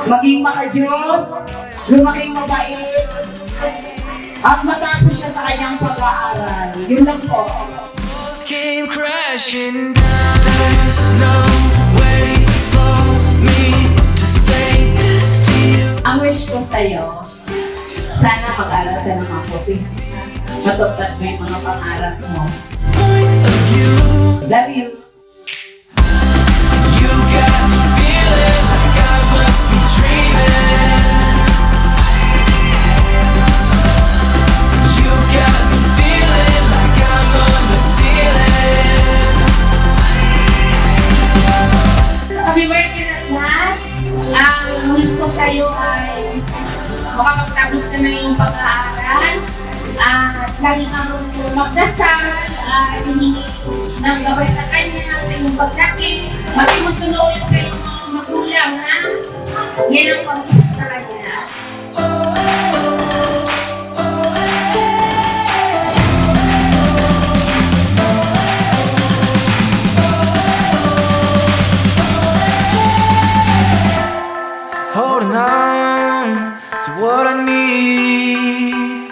maging makajos, lumaking mabait, at matapos siya sa kanyang pag-aaral. Yun lang po. Came crashing down. There's no way for me to say this to you. Ang wish ko sa'yo, sana mag-aral ka ng mabuti. Matupad mo yung mga pangarap mo. Point of view. Love you. You got me feeling like I must be dreaming. You got me feeling like I'm on the ceiling. Happy birthday na lahat. Ang wish ko sa'yo ay makapagtapos ka na yung pag-aaral at lagi kang magdasal at hihingi ng gabay sa kanya sa iyong paglaki. Magtulungan sa iyong mga magulang, ha? Yan ang pag-isip sa kanya. Holding on to what I need.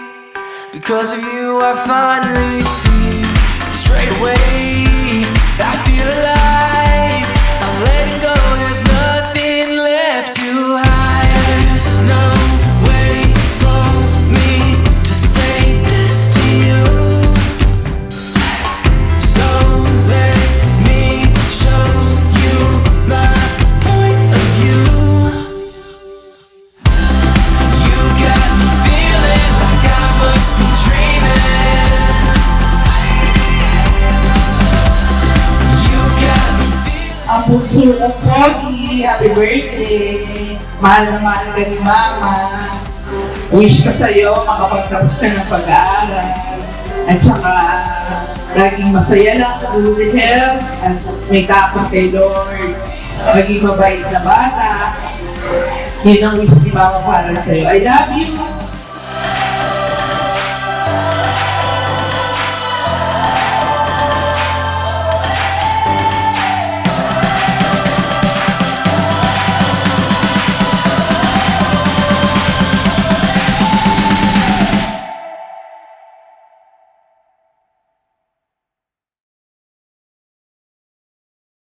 Because of you, I finally see straight away. I feel alive. I'm letting go. There's nothing left to hide. There's no way for me to say this to you. So let me show you my point of view. You got me feeling like I must be dreaming. You got me feeling. Ang puso ng Pogi, happy birthday. Mahal na mahal ka ni Mama. Wish ko sa'yo, makapagtapos ka ng pag-aaral. At saka, laging masaya lang, good health, at may kapag kay Lord. Maging mabait na bata. Yun ang wish ni Mama para sa'yo. I love you!